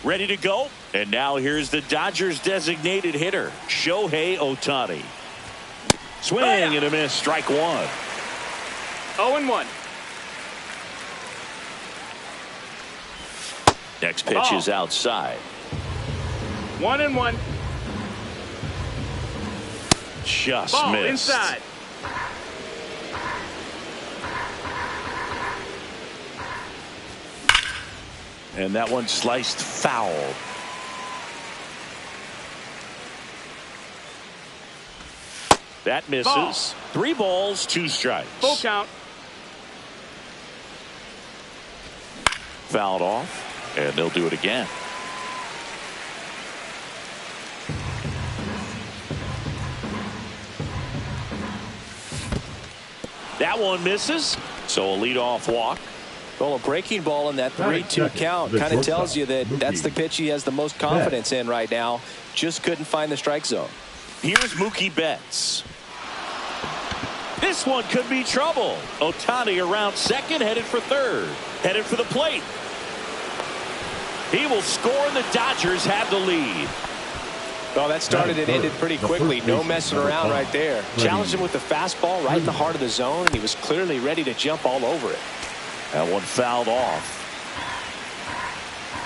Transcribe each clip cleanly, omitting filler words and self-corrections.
ready to go. And now here's the Dodgers designated hitter, Shohei Ohtani. Swing and a miss, strike one. 0-1. Next pitch is outside. 1-1. Just Ball missed. Inside. And that one sliced foul. That misses. Ball. 3 balls, 2 strikes. Full count. Fouled off, and they'll do it again. That one misses, so a leadoff walk. Well, a breaking ball in that 3-2 count kind of tells you that that's the pitch he has the most confidence in right now. Just couldn't find the strike zone. Here's Mookie Betts. This one could be trouble. Ohtani around second, headed for third. Headed for the plate. He will score, and the Dodgers have the lead. Well, that started and ended pretty quickly. No messing around right there. Challenged him with the fastball right in the heart of the zone, and he was clearly ready to jump all over it. That one fouled off.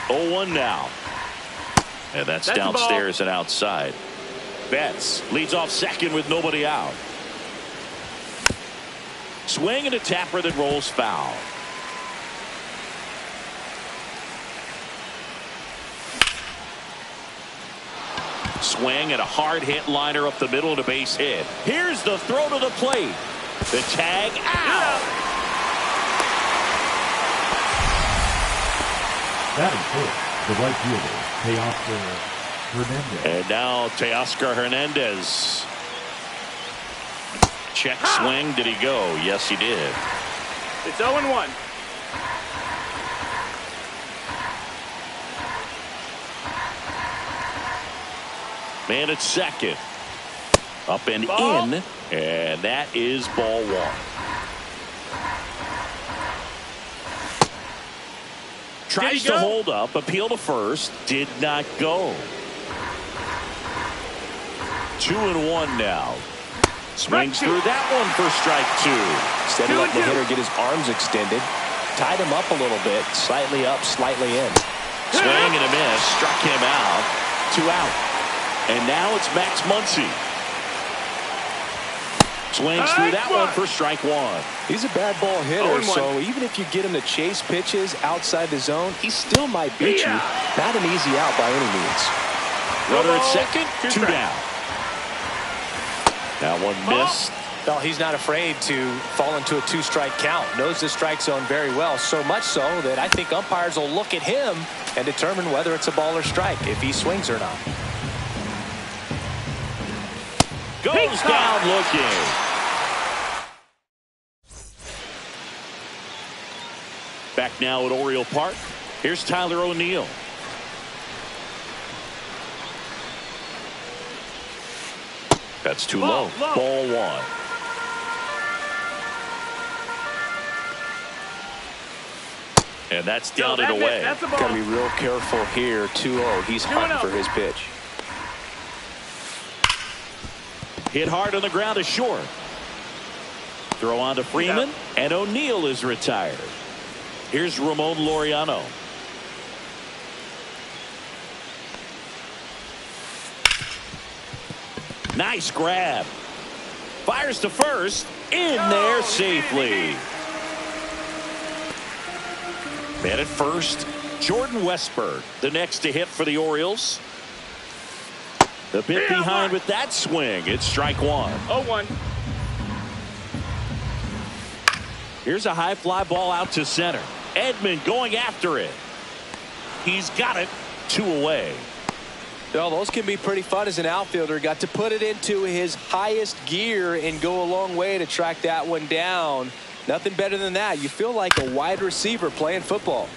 0-1 now. And that's downstairs and outside. Betts leads off second with nobody out. Swing and a tapper that rolls foul. Swing and a hard hit liner up the middle and a base hit. Here's the throw to the plate. The tag out. That is good. The right fielder, Teoscar Hernandez. And now Teoscar Hernandez. Check swing. Did he go? Yes, he did. It's 0-1. Man at second. Up and Ball. in. And that is ball one. Tries to hold up. Appeal to first. Did not go. 2-1 now. Swings through that one for strike 2. Instead of letting the hitter get his arms extended, tied him up a little bit. Slightly up, slightly in. Swing and a miss. Struck him out. 2 out. And now it's Max Muncy. Swings through that one for strike 1. He's a bad ball hitter, so even if you get him to chase pitches outside the zone, he still might beat you. Not an easy out by any means. Runner at second, 2 down. That one missed. Well, he's not afraid to fall into a 2-strike count. Knows the strike zone very well, so much so that I think umpires will look at him and determine whether it's a ball or strike, if he swings or not. Goes down looking. Back now at Oriole Park. Here's Tyler O'Neill. That's too low. Ball 1. And that's down and away. Got to be real careful here. 2-0. He's hunting for his pitch. Hit hard on the ground is short. Throw on to Freeman, and O'Neill is retired. Here's Ramon Laureano. Nice grab. Fires to first. In there safely. Man at first, Jordan Westburg, the next to hit for the Orioles. The bit behind with that swing. It's strike 1. 0-1. Here's a high fly ball out to center. Edman going after it. He's got it. 2 away. Well, those can be pretty fun as an outfielder. Got to put it into his highest gear and go a long way to track that one down. Nothing better than that. You feel like a wide receiver playing football.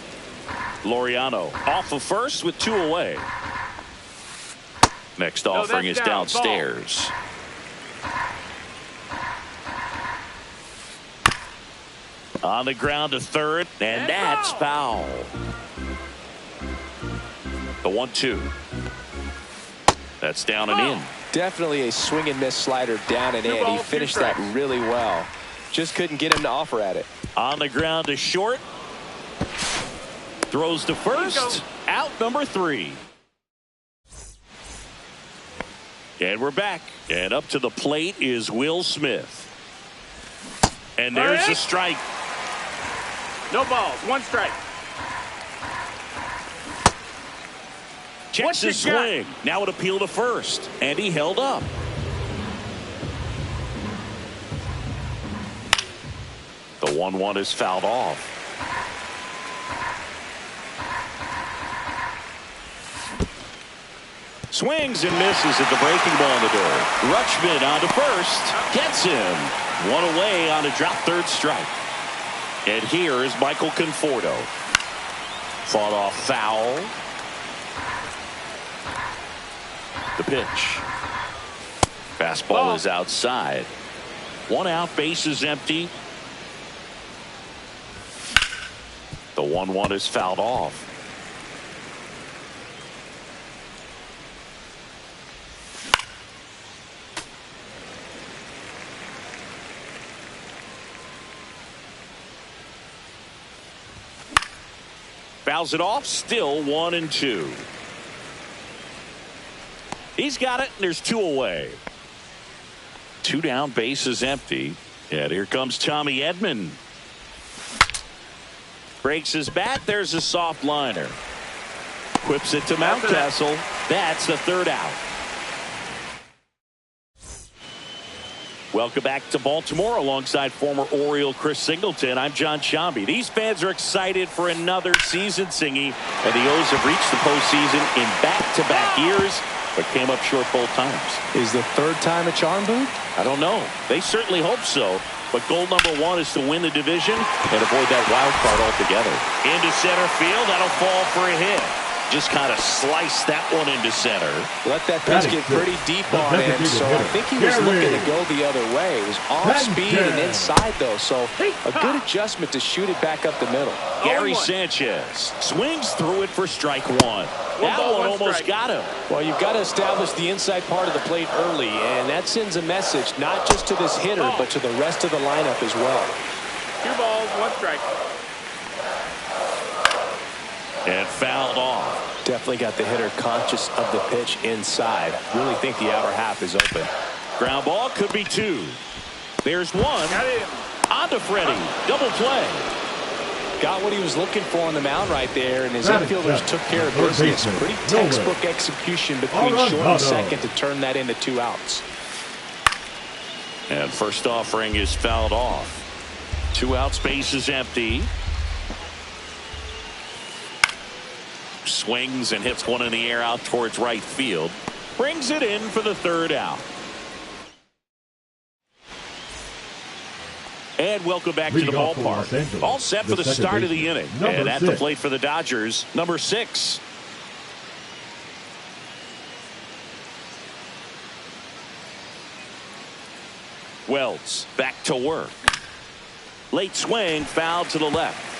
Laureano off of first with 2 away. Next offering is downstairs. On the ground to third, and that's foul. 1-2. That's down and in. Definitely a swing and miss slider down and in. He finished that really well. Just couldn't get him to offer at it. On the ground to short. Throws to first. Out number 3. And we're back. And up to the plate is Will Smith. And there's a strike. No balls. 1 strike. Checks his swing. Now an appeal to first. And he held up. The 1-1 is fouled off. Swings and misses at the breaking ball in the door. Rutschman on to first. Gets him. 1 away on a drop third strike. And here is Michael Conforto. Fought off foul. The pitch. Fastball is outside. 1 out, base is empty. The 1-1 is fouled off. Fouls it off, still 1-2. He's got it, and there's 2 away. 2 down, base is empty. And here comes Tommy Edman. Breaks his bat, there's a soft liner. Whips it to Mountcastle. That's the 3rd out. Welcome back to Baltimore alongside former Oriole Chris Singleton. I'm John Sciambi. These fans are excited for another season, Singy, and the O's have reached the postseason in back-to-back years, but came up short both times. Is the 3rd time a charm, Boog? I don't know. They certainly hope so, but goal number 1 is to win the division and avoid that wild card altogether. Into center field, that'll fall for a hit. Just kind of sliced that one into center. Let that pitch get pretty deep on him, so I think he was looking to go the other way. It was off speed and inside, though, so a good adjustment to shoot it back up the middle. Gary Sanchez swings through it for strike 1. That one almost got him. Well, you've got to establish the inside part of the plate early, and that sends a message not just to this hitter, but to the rest of the lineup as well. 2 balls, 1 strike. And fouled off. Definitely got the hitter conscious of the pitch inside. Really think the outer half is open. Ground ball could be 2. There's 1. On to Freddie. Double play. Got what he was looking for on the mound right there, and his infielders took care of business. Pretty textbook execution between short and second to turn that into 2 outs. And first offering is fouled off. 2 outs, base is empty. Swings and hits one in the air out towards right field. Brings it in for the 3rd out. And welcome back to the ballpark. All set for the start of the inning. And at the plate for the Dodgers, number 6. Wells back to work. Late swing, foul to the left.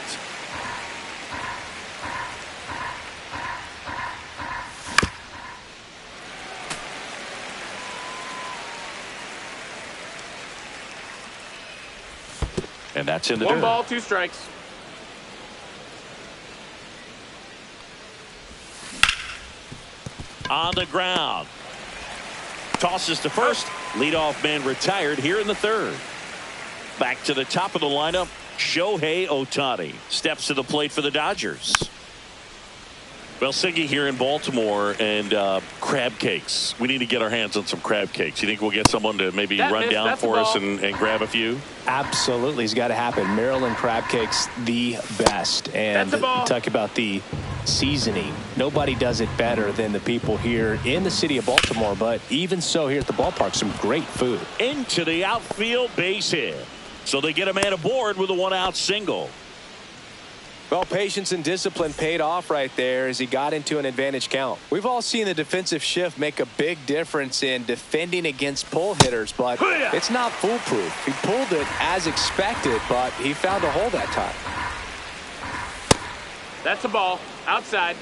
And that's in the dirt. 1 ball, 2 strikes. On the ground. Tosses to first. Leadoff man retired here in the 3rd. Back to the top of the lineup. Shohei Ohtani steps to the plate for the Dodgers. Well, Siggy here in Baltimore, and crab cakes. We need to get our hands on some crab cakes. You think we'll get someone to maybe run down for us and grab a few? Absolutely. It's got to happen. Maryland crab cakes, the best. And talk about the seasoning. Nobody does it better than the people here in the city of Baltimore. But even so, here at the ballpark, some great food. Into the outfield, base hit. So they get a man aboard with a 1-out single. Well, patience and discipline paid off right there as he got into an advantage count. We've all seen the defensive shift make a big difference in defending against pull hitters, but it's not foolproof. He pulled it as expected, but he found a hole that time. That's a ball. Outside.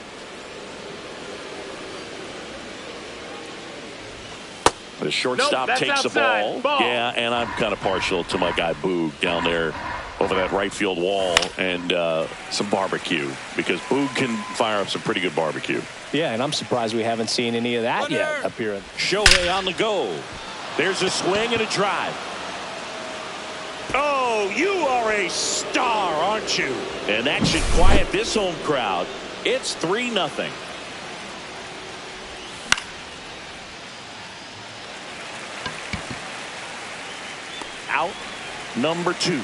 The shortstop Nope, takes the outside. Ball. Yeah, and I'm kind of partial to my guy Boog down there over that right field wall, and some barbecue, because Boog can fire up some pretty good barbecue. Yeah, and I'm surprised we haven't seen any of that yet up here. Shohei on the go. There's a swing and a drive. Oh, you are a star, aren't you? And that should quiet this home crowd. It's 3-0. Out number 2.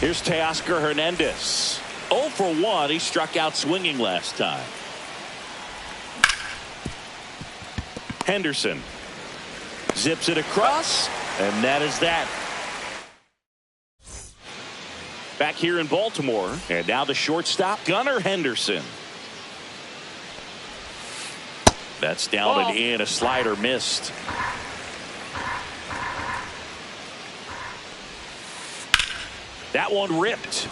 Here's Teoscar Hernandez. 0 for 1. He struck out swinging last time. Henderson zips it across, and that is that. Back here in Baltimore, and now the shortstop, Gunnar Henderson. That's down and in. A slider missed. That one ripped.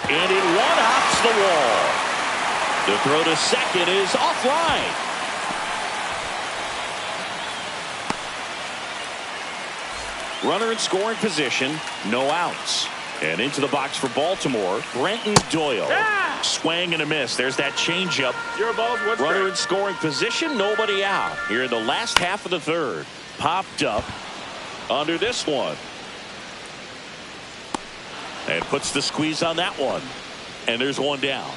And it one-hops the wall. The throw to second is offline. Runner in scoring position, no outs. And into the box for Baltimore, Brenton Doyle. Swing and a miss. There's that changeup. Your ball's one strike. Runner in scoring position, nobody out. Here in the last half of the third. Popped up under this one. And puts the squeeze on that one. And there's one down.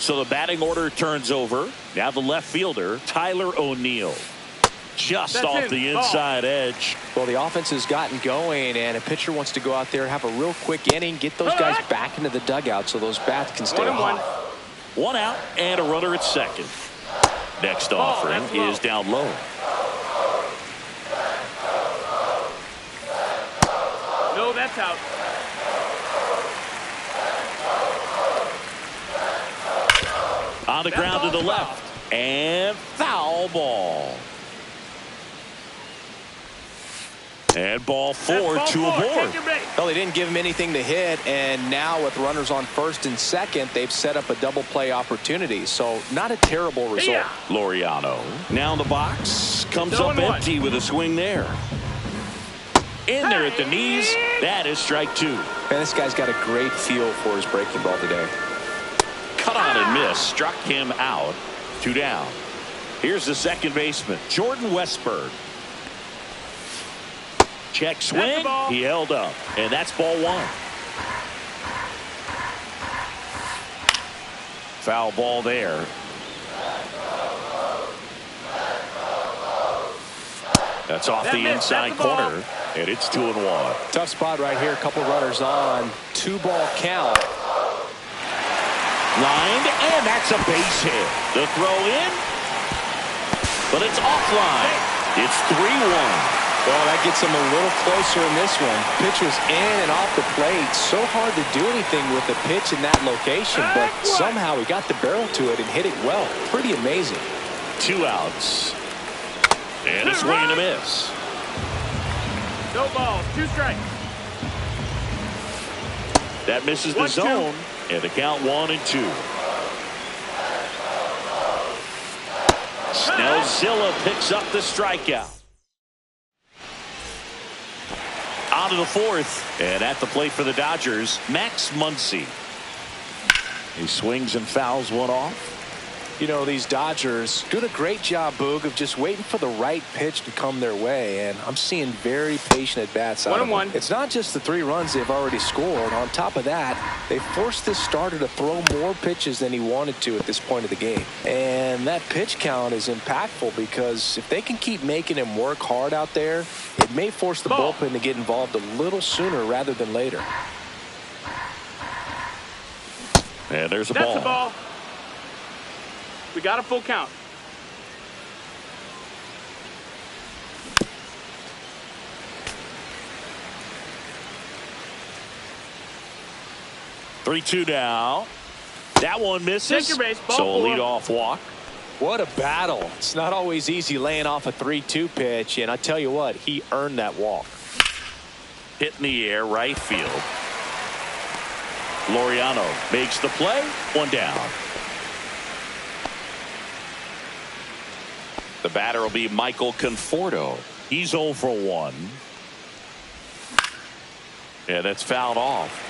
So the batting order turns over. Now the left fielder, Tyler O'Neill. Just That's off in. the inside edge. Well, the offense has gotten going, and a pitcher wants to go out there, have a real quick inning, get those guys back into the dugout so those bats can stay hot. One out and a runner at second. Next offering is down low. No, that's out. On the ground to the left. And foul ball. And ball 4, 2 aboard. Well, they didn't give him anything to hit, and now with runners on first and second, they've set up a double play opportunity. So not a terrible result. Laureano now in the box. Comes up empty with a swing there. In there at the knees. That is strike 2. Man, this guy's got a great feel for his breaking ball today. Cut on and miss. Struck him out. 2 down. Here's the second baseman, Jordan Westburg. Check swing. He held up. And that's ball 1. Foul ball there. That's off the inside corner. And it's 2-1. Tough spot right here. A couple runners on. 2-ball count. Lined, and that's a base hit. The throw in, but it's offline. It's 3-1. Well, that gets him a little closer in this one. Pitch was in and off the plate. So hard to do anything with the pitch in that location, but somehow he got the barrel to it and hit it well. Pretty amazing. 2 outs. And a swing and a miss. No balls, 2 strikes. That misses the zone. And the count 1-2. Snellzilla picks up the strikeout. On to the 4th. And at the plate for the Dodgers, Max Muncy. He swings and fouls one off. You know, these Dodgers doing a great job, Boog, of just waiting for the right pitch to come their way, and I'm seeing very patient at-bats out of them. It's not just the 3 runs they've already scored. On top of that, they forced this starter to throw more pitches than he wanted to at this point of the game. And that pitch count is impactful because if they can keep making him work hard out there, it may force the bullpen to get involved a little sooner rather than later. And there's a That's ball. A ball. We got a full count. Three-2 now. That one misses. Take your base. Ball So a 4. leadoff walk. What a battle. It's not always easy laying off a 3-2 pitch, and I tell you what, he earned that walk. Hit in the air, right field. Laureano makes the play. 1 down. The batter will be Michael Conforto. He's 0 for 1. Yeah, that's fouled off.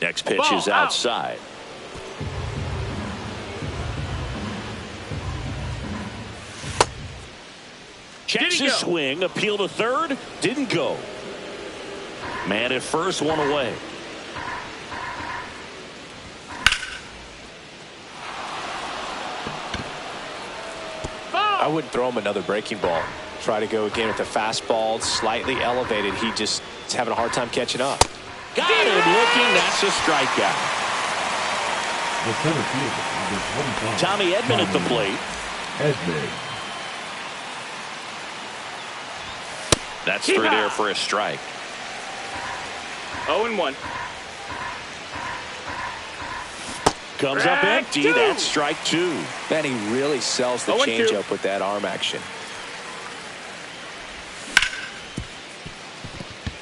Next pitch is outside. Checks his swing, appeal to third, didn't go. Man at first, one away. I wouldn't throw him another breaking ball. Try to go again with the fastball, slightly elevated. He just is having a hard time catching up. Got him looking. That's a strikeout. The center fielder, number 25. Tommy Edman at the plate. Edman. That's through there for a strike. 0-1. Comes up empty. That's strike 2. Man, he really sells the changeup with that arm action.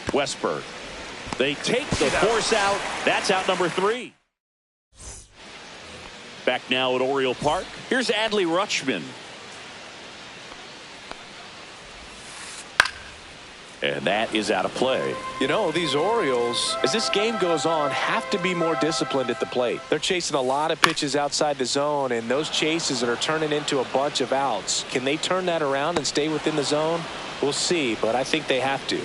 Westberg. They take the force out. That's out number 3. Back now at Oriole Park. Here's Adley Rutschman. And that is out of play. You know, these Orioles, as this game goes on, have to be more disciplined at the plate. They're chasing a lot of pitches outside the zone, and those chases that are turning into a bunch of outs. Can they turn that around and stay within the zone? We'll see, but I think they have to.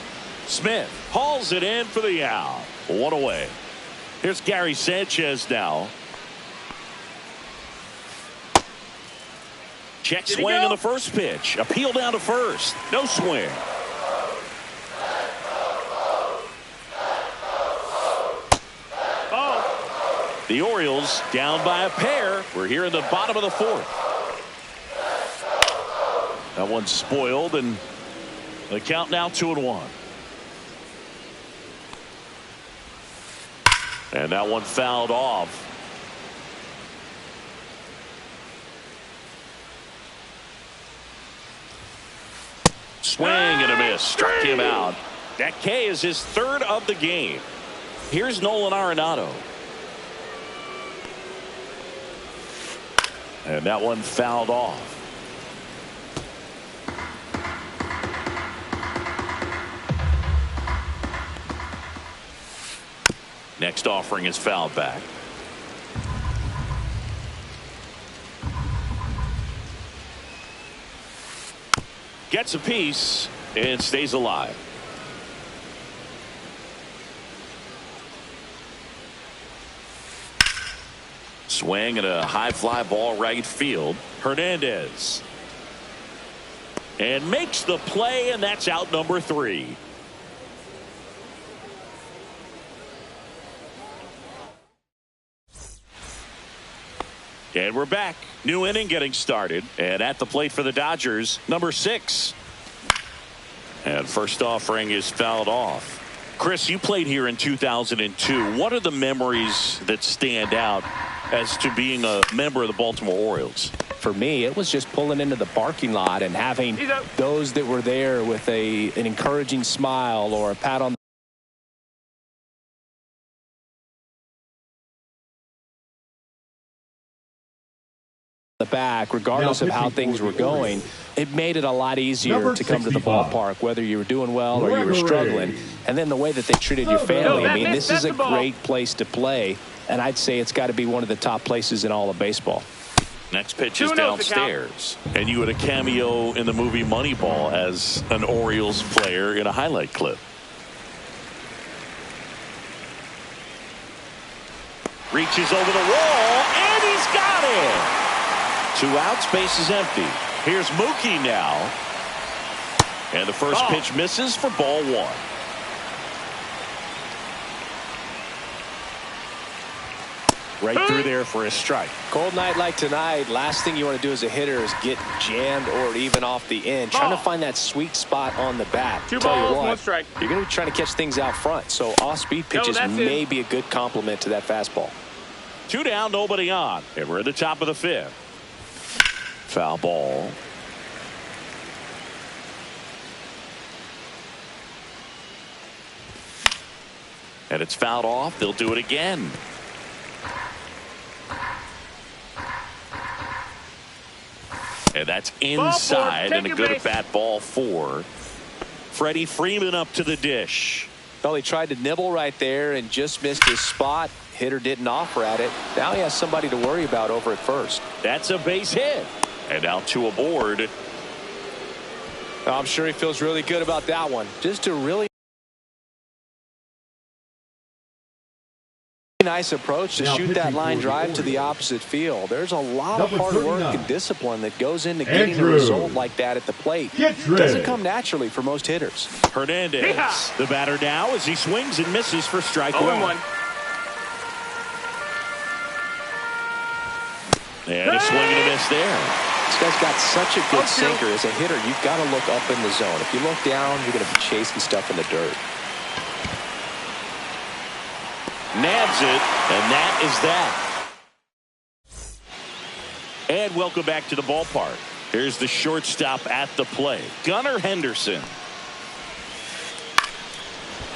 Smith hauls it in for the out. 1 away. Here's Gary Sanchez now. Check swing on the first pitch. Appeal down to first. No swing. The Orioles down by a pair. We're here in the bottom of the 4th. That one's spoiled, and the count now 2-1. And that one fouled off. Swing and a miss. Struck him out. That K is his 3rd of the game. Here's Nolan Arenado. And that one fouled off. Next offering is fouled back. Gets a piece and stays alive. Swing and a high fly ball right field. Hernandez. And makes the play, and that's out number 3. And we're back. New inning getting started. And at the plate for the Dodgers, number 6. And first offering is fouled off. Chris, you played here in 2002. What are the memories that stand out as to being a member of the Baltimore Orioles? For me, it was just pulling into the parking lot and having those that were there with an encouraging smile or a pat on the back, regardless of how things were going. It made it a lot easier to come to the ballpark, whether you were doing well or you were struggling. And then the way that they treated your family, I mean, this is a great place to play, and I'd say it's got to be one of the top places in all of baseball. Next pitch is downstairs. And you had a cameo in the movie Moneyball as an Orioles player in a highlight clip. Reaches over the wall, and he's got it. 2 outs, base is empty. Here's Mookie now. And the first pitch misses for ball 1. Right through there for a strike. Cold night like tonight, last thing you want to do as a hitter is get jammed or even off the end. Trying to find that sweet spot on the bat. 2 balls, 1 strike. You're going to be trying to catch things out front. So off-speed pitches may be a good complement to that fastball. 2 down, nobody on. And we're at the top of the 5th. Foul ball. And it's fouled off. They'll do it again. And that's inside and a good at-bat, ball 4. Freddie Freeman up to the dish. Well, he tried to nibble right there and just missed his spot. Hitter didn't offer at it. Now he has somebody to worry about over at first. That's a base hit. And now 2 aboard. I'm sure he feels really good about that one. Just a really nice approach to Now shoot that line drive to the opposite field. There's a lot of hard work and discipline that goes into getting a result like that at the plate. It doesn't come naturally for most hitters. Hernandez, the batter now as he swings and misses for strike 1. And a swing and a miss there. This guy's got such a good sinker. As a hitter, you've got to look up in the zone. If you look down, you're going to be chasing stuff in the dirt. Nabs it, and that is that. And welcome back to the ballpark. Here's the shortstop at the plate, Gunnar Henderson.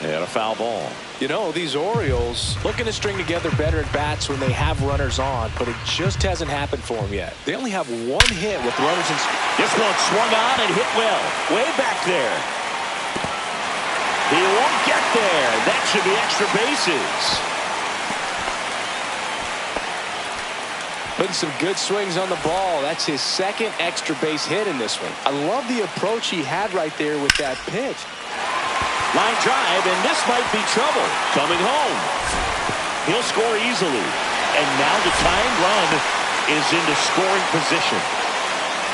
And a foul ball. You know, these Orioles looking to string together better at bats when they have runners on, but it just hasn't happened for them yet. They only have 1 hit with runners in. This one swung on and hit well, way back there. He won't get there. That should be extra bases. Putting some good swings on the ball. That's his 2nd extra base hit in this one. I love the approach he had right there with that pitch. Line drive, and this might be trouble. Coming home. He'll score easily. And now the tying run is into scoring position.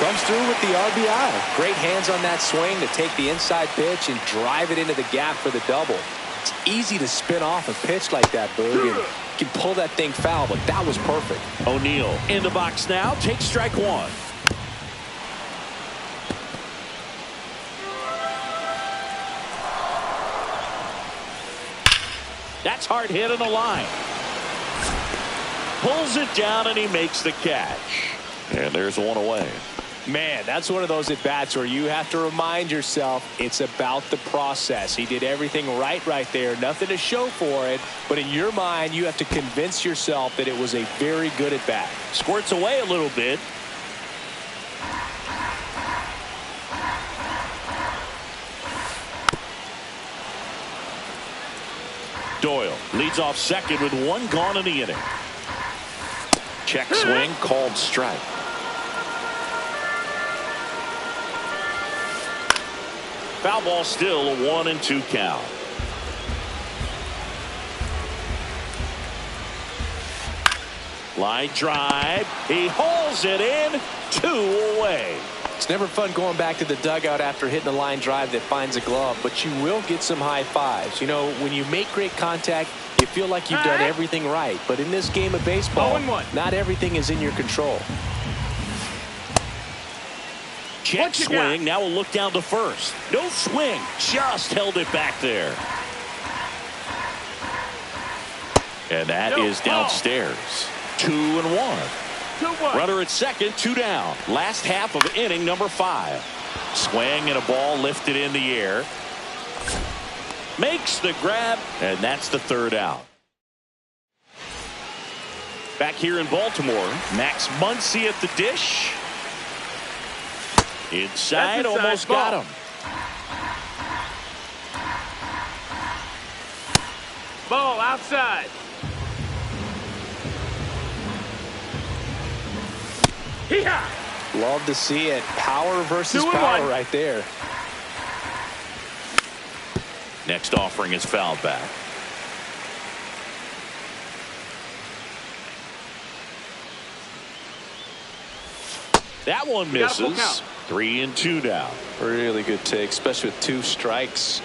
Comes through with the RBI. Great hands on that swing to take the inside pitch and drive it into the gap for the double. It's easy to spin off a pitch like that, Boog, and you can pull that thing foul, but that was perfect. O'Neill in the box now. Takes strike 1. That's hard hit on the line. Pulls it down and he makes the catch. And there's 1 away. Man, that's one of those at-bats where you have to remind yourself it's about the process. He did everything right there. Nothing to show for it. But in your mind, you have to convince yourself that it was a very good at-bat. Squirts away a little bit. Doyle leads off second with 1 gone in the inning. Check swing, called strike. Foul ball, still a 1-2 count. Line drive. He hauls it in. 2 away. It's never fun going back to the dugout after hitting a line drive that finds a glove, but you will get some high fives. You know, when you make great contact, you feel like you've done everything right. But in this game of baseball, not everything is in your control. Check swing. Now we'll look down to first. No swing. Just held it back there. And that is downstairs. 2-1. Runner at second, 2 down. Last half of inning number 5. Swing and a ball lifted in the air. Makes the grab, and that's the 3rd out. Back here in Baltimore, Max Muncy at the dish. Inside, almost got him. Ball outside. Love to see it. Power versus power right there. Next offering is fouled back. That one misses. 3-2 now. Really good take, especially with 2 strikes.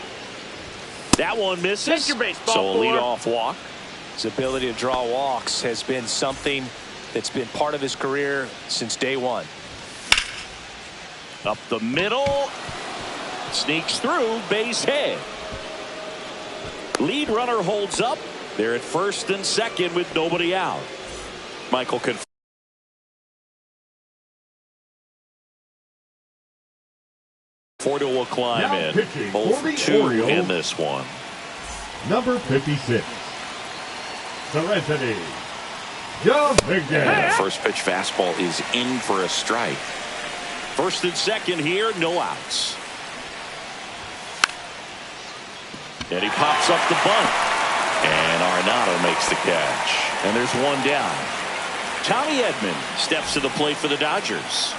That one misses. Take your base, ball so a leadoff walk. His ability to draw walks has been something that's been part of his career since day 1. Up the middle. Sneaks through. Base hit. Lead runner holds up. They're at first and second with nobody out. Michael can. Fordo will climb in. 0 for 2 in this one. Number 56, Serenity Dominguez. First pitch fastball is in for a strike. First and second here, no outs. And he pops up the bunt. And Arenado makes the catch. And there's one down. Tommy Edman steps to the plate for the Dodgers.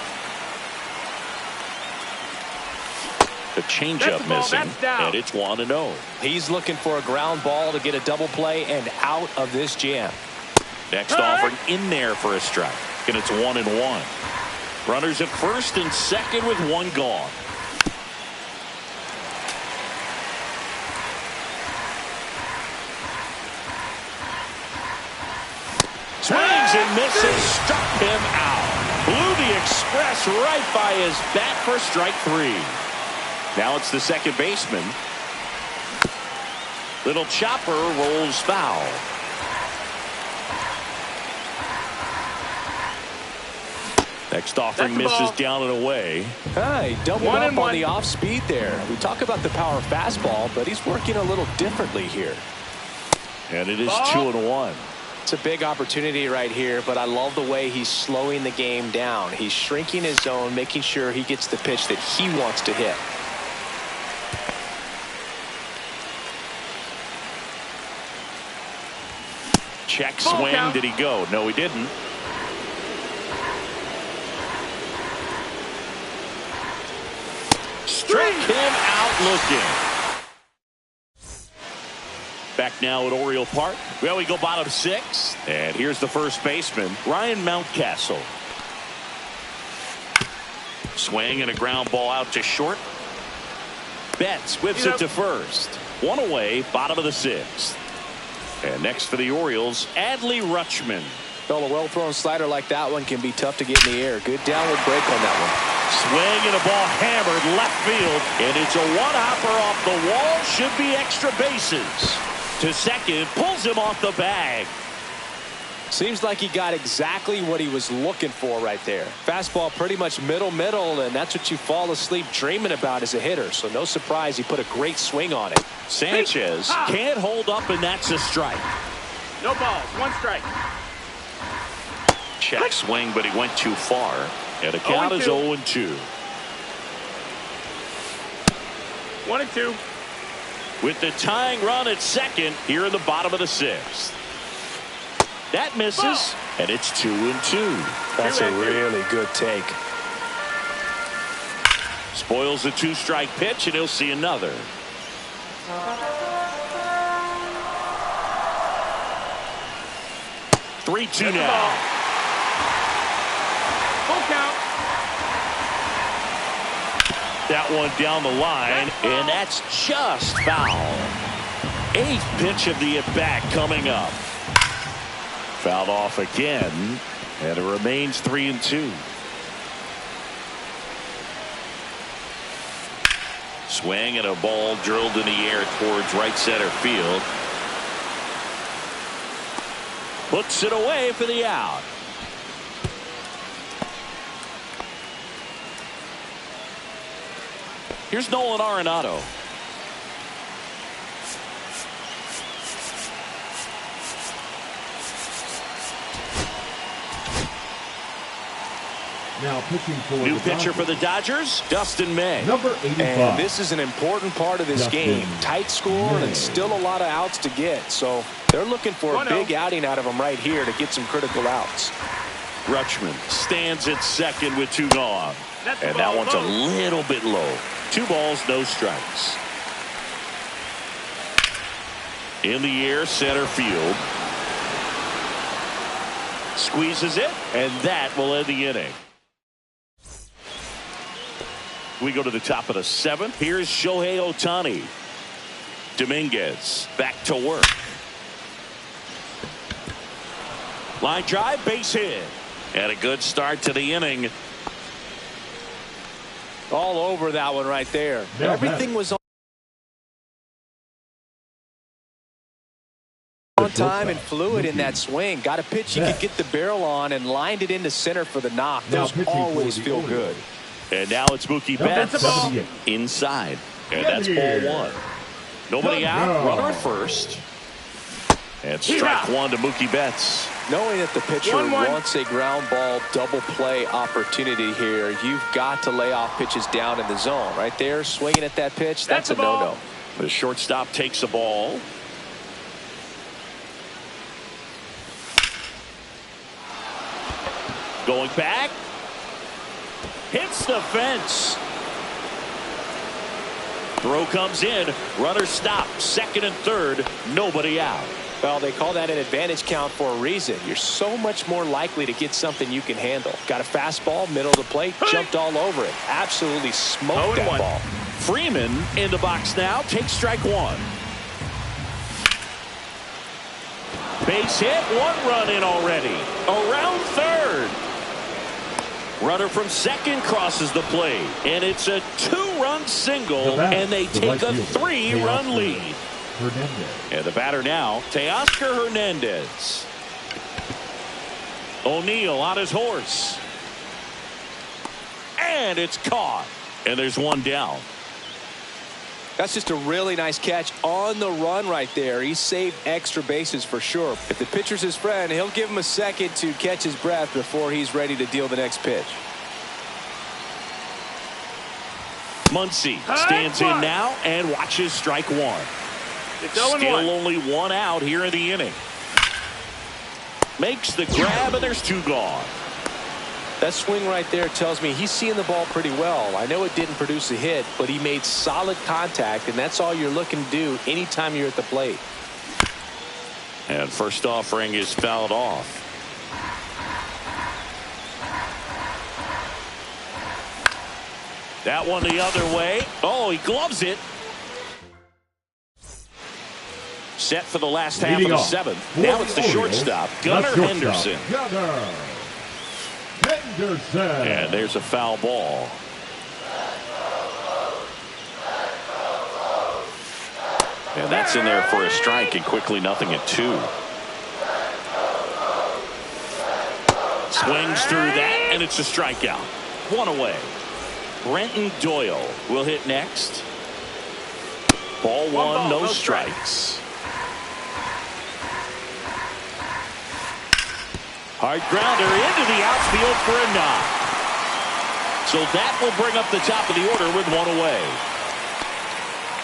The changeup missing, and it's 1-0. He's looking for a ground ball to get a double play and out of this jam. Next offering in there for a strike, and it's 1-1. Runners at first and second with one gone. Swings and misses, struck him out. Blew the express right by his bat for strike three. Now it's the second baseman. Little chopper rolls foul. Next offering misses down and away. He doubled up on the off speed there. We talk about the power fastball, but he's working a little differently here. And it is 2-1. It's a big opportunity right here, but I love the way he's slowing the game down. He's shrinking his zone, making sure he gets the pitch that he wants to hit. Check swing. Did he go? No, he didn't. Struck him out looking. Back now at Oriole Park. Well, we go bottom six. And here's the first baseman, Ryan Mountcastle. Swing and a ground ball out to short. Betts whips it to first. One away, bottom of the sixth. And next for the Orioles, Adley Rutschman. Well, a well-thrown slider like that one can be tough to get in the air. Good downward break on that one. Swing and a ball hammered left field. And it's a one-hopper off the wall. Should be extra bases. To second, pulls him off the bag. Seems like he got exactly what he was looking for right there. Fastball pretty much middle, and that's what you fall asleep dreaming about as a hitter. So no surprise he put a great swing on it. Sanchez can't hold up, and that's a strike. No balls, one strike. Check swing, but he went too far. And the count is 0-2. 1-2. With the tying run at second here in the bottom of the sixth. That misses, and it's 2-2. That's a really good take. Spoils the two-strike pitch, and he'll see another. Three-two now. Full count. That one down the line, and that's just foul. Eighth pitch of the at-bat coming up. Fouled off again, and it remains 3-2. Swing and a ball drilled in the air towards right center field. Puts it away for the out. Here's Nolan Arenado. Now pitching for New the pitcher Dodgers, for the Dodgers, Dustin May. number 85. And this is an important part of this Dustin game. Tight score May. and still a lot of outs to get. So they're looking for a big outing out of him right here to get some critical outs. Rutschman stands at second with two gone. And that one's a little bit low. 2 balls, no strikes. In the air, center field. Squeezes it, and that will end the inning. We go to the top of the 7th. Here's Shohei Ohtani. Dominguez back to work. Line drive, base hit. And a good start to the inning. All over that one right there. Now Everything was on time and fluid in that swing. Got a pitch you could get the barrel on and lined it into center for the knock. Now Those pitching always for the feel Orioles. good. And now it's Mookie Number Betts 78. inside. And that's ball 1. Nobody out. Runner at first. And strike one to Mookie Betts. Knowing that the pitcher 1-1. wants a ground ball double play opportunity here, you've got to lay off pitches down in the zone. Right there, swinging at that pitch, that's a no-no. The shortstop takes the ball. Going back. Hits the fence. Throw comes in. Runner stopped. Second and third. Nobody out. Well, they call that an advantage count for a reason. You're so much more likely to get something you can handle. Got a fastball, middle of the plate, jumped all over it. Absolutely smoked that ball. Freeman in the box now. Takes strike one. Base hit. One run in already. Around third. Runner from second crosses the plate. And it's a two-run single. And they take a three-run lead. Hernandez. And the batter now, Teoscar Hernandez. O'Neill on his horse. And it's caught. And there's one down. That's just a really nice catch on the run right there. He saved extra bases for sure. If the pitcher's his friend, he'll give him a second to catch his breath before he's ready to deal the next pitch. Muncy stands in now and watches strike one. Still only one out here in the inning. Makes the grab and there's two gone. That swing right there tells me he's seeing the ball pretty well. I know it didn't produce a hit, but he made solid contact, and that's all you're looking to do anytime you're at the plate. And first offering is fouled off. That one the other way. Oh, he gloves it. Set for the last half of the seventh. Now it's the shortstop, Gunnar Henderson. And there's a foul ball. And that's in there for a strike, and quickly nothing at two. Swings through that, and it's a strikeout. One away. Brenton Doyle will hit next. Ball one, no strikes. Hard grounder into the outfield for a knock. So that will bring up the top of the order with one away.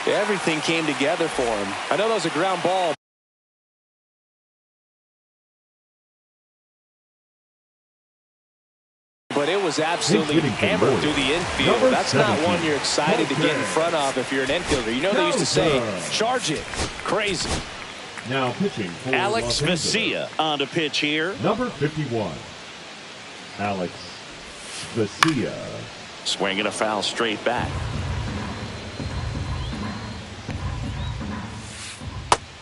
Everything came together for him. I know that was a ground ball, but it was absolutely hammered through the infield. That's not one you're excited to get in front of if you're an infielder. You know they used to say, charge it. Crazy. Now pitching for Alex Vesia on the pitch here. Number 51, Alex Vesia. Swinging a foul straight back.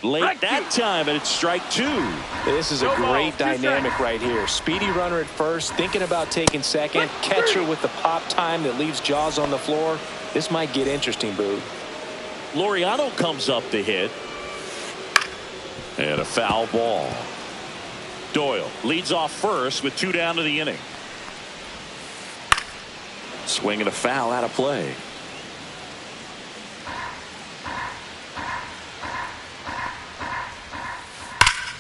Late that time, and it's strike two. This is a great dynamic right here. Speedy runner at first, thinking about taking second. Catcher with the pop time that leaves Jaws on the floor. This might get interesting, Boo. Laureano comes up to hit. And a foul ball. Doyle leads off first with two down to the inning. Swinging a foul out of play.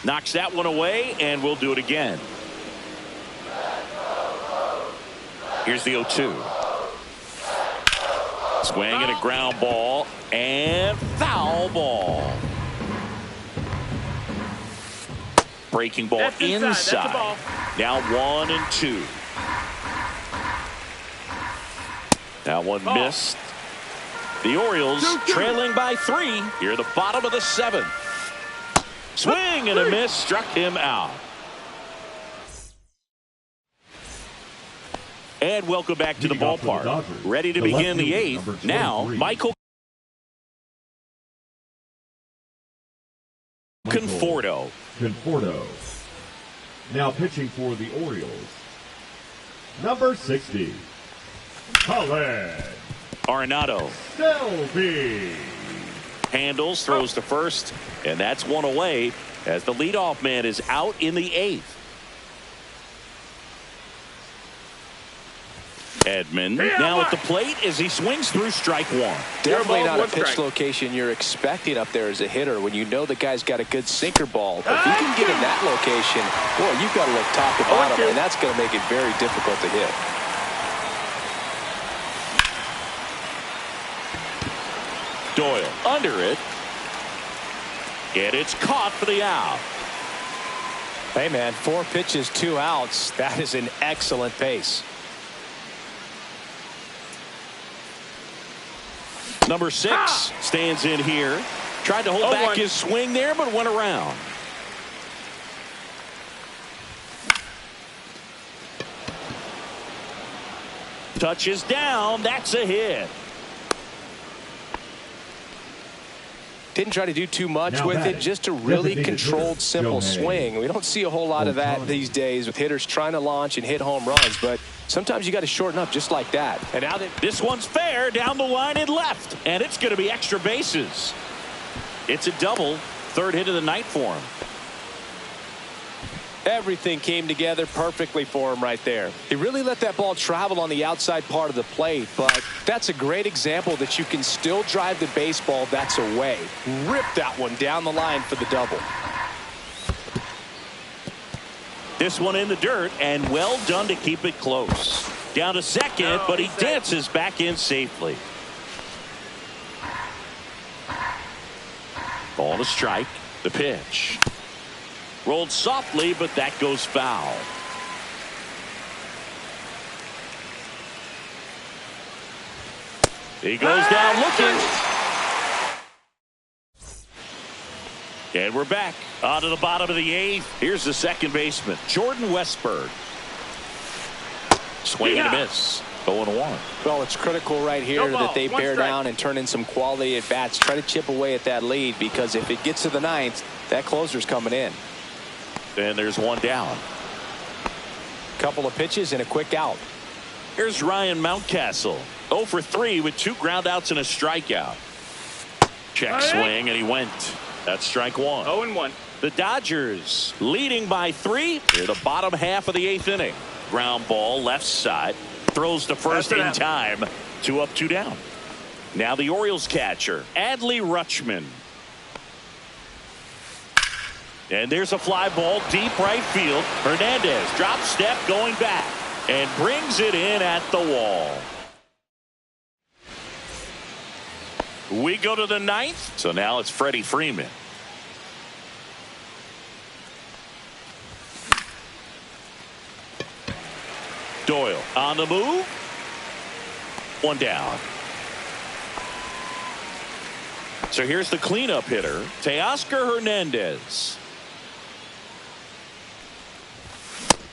Knocks that one away, and we'll do it again. Here's the 0-2. Swinging a ground ball and foul ball. Breaking ball inside. Now 1-2. That one missed. The Orioles trailing by 3 here at the bottom of the 7th. Swing and a miss, struck him out. And welcome back to the ballpark. Ready to begin the 8th. Now Michael Conforto. Now pitching for the Orioles, number 60, Colin Arenado. Selby. Handles, throws to first, and that's one away as the leadoff man is out in the 8th. Edman now at the plate as he swings through strike one. Definitely not a one pitch strike. location you're expecting up there as a hitter when you know the guy's got a good sinker ball. If he can get in that location, boy, you've got to look top to bottom, and that's going to make it very difficult to hit. Doyle under it. And it's caught for the out. Hey, man, 4 pitches, 2 outs. That is an excellent pace. Number 6 stands in here. Tried to hold back his swing there, but went around. Touches down. That's a hit. Didn't try to do too much Now with batting, it, just a really designated controlled, hitter, simple Shohei swing. We don't see a whole lot of that Ohtani. these days with hitters trying to launch and hit home runs, but sometimes you got to shorten up just like that. And now that This one's fair down the line and left. And it's going to be extra bases. It's a double. 3rd hit of the night for him. everything came together perfectly for him right there. He really let that ball travel on the outside part of the plate, but that's a great example that you can still drive the baseball that's away. Rip that one down the line for the double. This one in the dirt, and well done to keep it close. Down to second, but he dances back in safely. Ball to strike. The pitch. Rolled softly, but that goes foul. He goes down looking. And we're back onto the bottom of the 8th. Here's the second baseman, Jordan Westburg. Swing and a miss. 0-1. Well, it's critical right here that they bear down and turn in some quality at bats. Try to chip away at that lead, because if it gets to the 9th, that closer's coming in. And there's one down. Couple of pitches and a quick out. Here's Ryan Mountcastle. 0 for 3 with 2 groundouts and a strikeout. Check swing, and he went. That's strike 1. 0-1. The Dodgers leading by 3 near the bottom half of the 8th inning. Ground ball left side. Throws to first in time. 2 up, 2 down. Now the Orioles catcher, Adley Rutschman. And there's a fly ball deep right field. Hernandez drop step going back and brings it in at the wall. We go to the 9th. So now it's Freddie Freeman. Doyle on the move. 1 down. So here's the cleanup hitter, Teoscar Hernandez.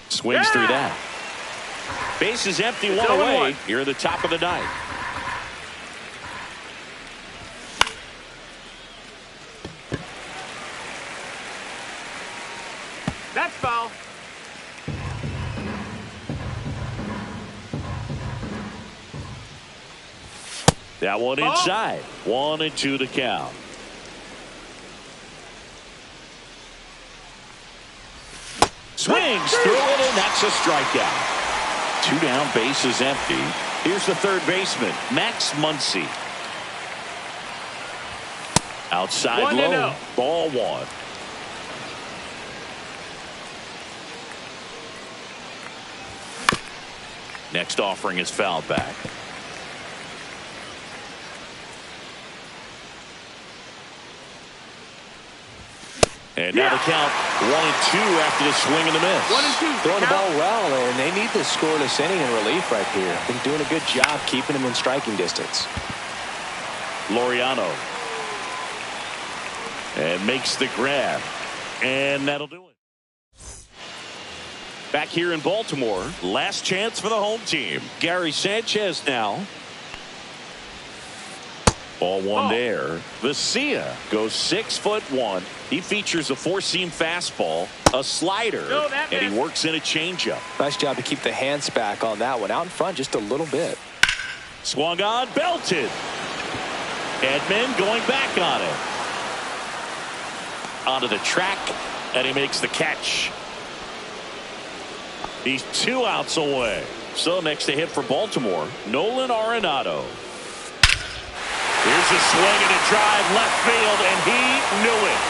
Swings through that. Base is empty, 1 away. Here at the top of the 9th. That's foul. That one inside. 1-2 to count. Swings through it, and that's a strikeout. 2 down, base is empty. Here's the third baseman, Max Muncy. Outside low. Ball 1. Next offering is fouled back. And now the count 1-2 after the swing and the miss. 1-2. Throwing the ball well, and they need this scoreless inning in relief right here. Been doing a good job keeping him in striking distance. Laureano. And makes the grab. And that'll do it. Back here in Baltimore, last chance for the home team. Gary Sanchez now. Ball 1 there. Vesia goes 6'1". He features a 4-seam fastball, a slider, and he works in a changeup. Nice job to keep the hands back on that one. Out in front just a little bit. Swung on, belted. Edman going back on it. Onto the track, and he makes the catch. He's 2 outs away. So next to hit for Baltimore, Nolan Arenado. Here's a swing and a drive left field, and he knew it.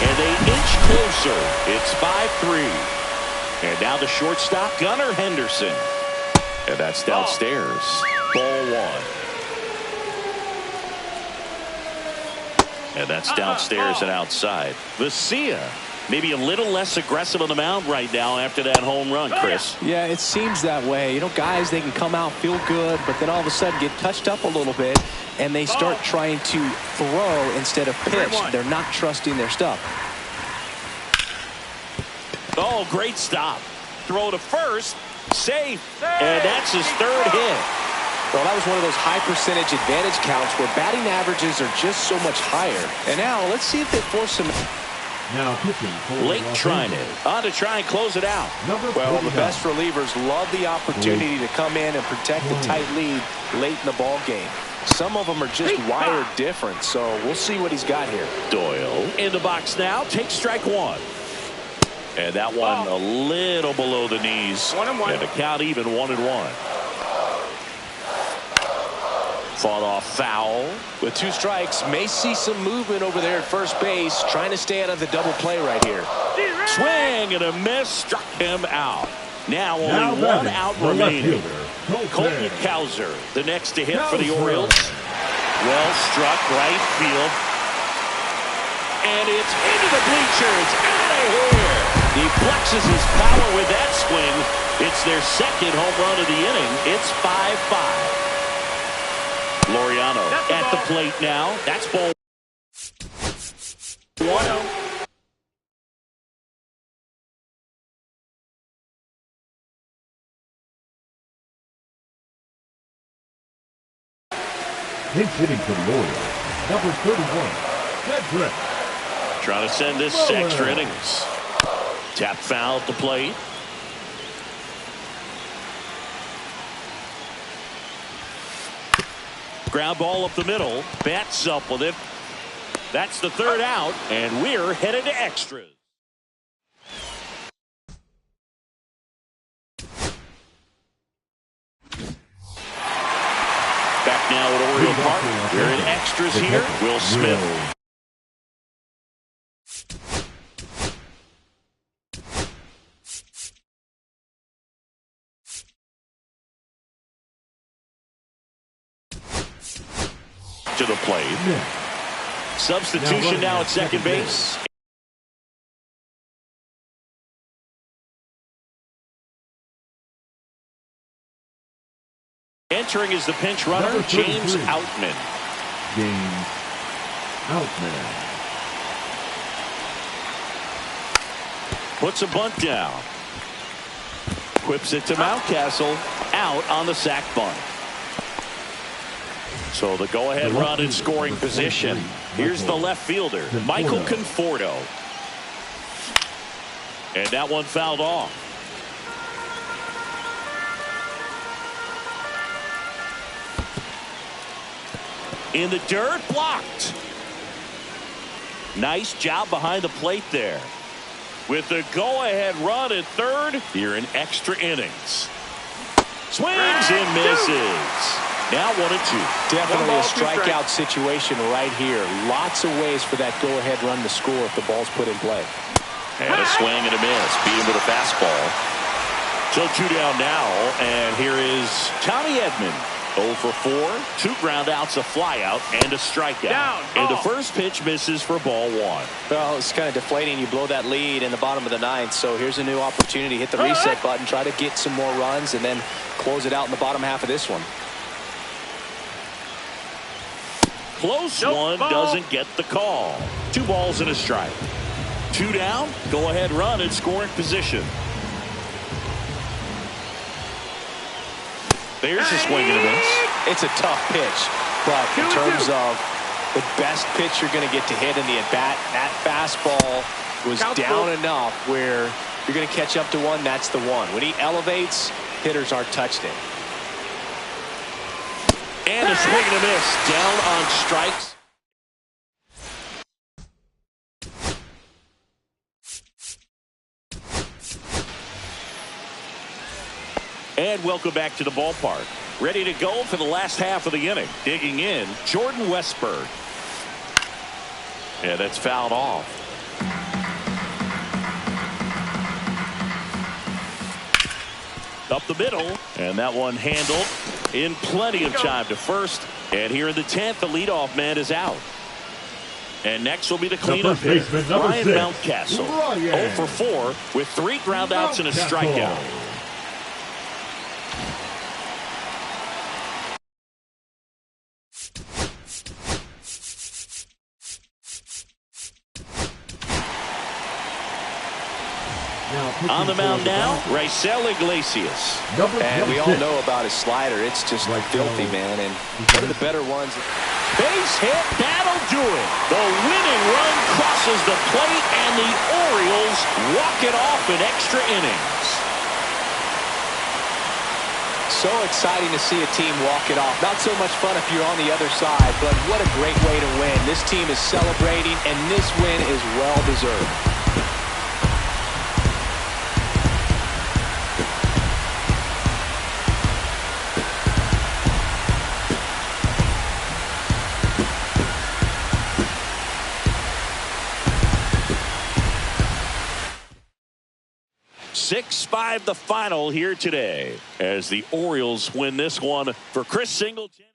And they inch closer. It's 5-3. And now the shortstop, Gunnar Henderson. And that's downstairs. Ball one. And that's downstairs and outside. Vesia, maybe a little less aggressive on the mound right now after that home run, Chris. Yeah, it seems that way. You know, guys, they can come out, feel good, but then all of a sudden get touched up a little bit, and they start trying to throw instead of pitch. They're not trusting their stuff. Oh, great stop. Throw to first. Safe. And that's his third hit. Well, that was one of those high percentage advantage counts where batting averages are just so much higher. And now let's see if they force him. Now pitching for Late Los trying Angeles. it. On to try and close it out. Well, the best relievers love the opportunity to come in and protect the tight lead late in the ball game. Some of them are just wired different, so we'll see what he's got here. Doyle in the box now. Takes strike one. And that one a little below the knees. 1-1. And the count even 1-1. Fought off foul. With 2 strikes, may see some movement over there at first base, trying to stay out of the double play right here. Swing and a miss. Struck him out. Now Now only one batting, out the left remaining. fielder, Colton Cowser, the next to hit for the Cowser. Orioles. Well struck right field. And it's into the bleachers. Out of here. He flexes his power with that swing. It's their second home run of the inning. It's 5-5. Laureano at the plate now. That's ball 1. Pinch hitting for the Orioles. Number 31, Cedric. Trying to send this extra innings. Tap foul at the plate. Ground ball up the middle. Bats up with it. That's the third out, and we're headed to extras. Back now at Oriole Park. We're in extras here. Will Smith. To the plate. Substitution now at second base. Entering is the pinch runner, Number 33. James Outman. James Outman. Puts a bunt down. Whips it to Mountcastle. Out on the sac bunt. So the go-ahead run in scoring position. Here's the left fielder, Michael Conforto. And that one fouled off. In the dirt, blocked. Nice job behind the plate there. With the go-ahead run at third, here in extra innings. Swings and misses. Now 1-2. Definitely a strikeout situation right here. Lots of ways for that go-ahead run to score if the ball's put in play. And a swing and a miss. Beat him with a fastball. So 2 down now, and here is Tommy Edman. 0 for 4, 2 ground outs, a flyout, and a strikeout. Down, and the first pitch misses for ball 1. Well, it's kind of deflating. You blow that lead in the bottom of the 9th, so here's a new opportunity. Hit the reset button, try to get some more runs, and then close it out in the bottom half of this one. Close one, doesn't get the call. 2 balls and a strike. 2 down, go ahead run in scoring position. There's a swing and a miss. It's a tough pitch, but in terms of the best pitch you're going to get to hit in the at-bat, that fastball was down enough where you're going to catch up to one. That's the one. When he elevates, hitters aren't touched it. And a swing and a miss. Down on strikes. And welcome back to the ballpark. Ready to go for the last half of the inning. Digging in, Jordan Westburg. Yeah, that's fouled off. Up the middle, and that one handled in plenty of time to first. And here in the 10th, the leadoff man is out. And next will be the cleanup hitter, Ryan Mountcastle. 0 for 4 with 3 groundouts and a strikeout. On the mound now, Raisel Iglesias. And we all know about his slider. It's just filthy, man. And one of the better ones. Base hit, that'll do it. The winning run crosses the plate, and the Orioles walk it off in extra innings. So exciting to see a team walk it off. Not so much fun if you're on the other side, but what a great way to win. This team is celebrating, and this win is well-deserved. Six-5 the final here today as the Orioles win this one. For Chris Singleton.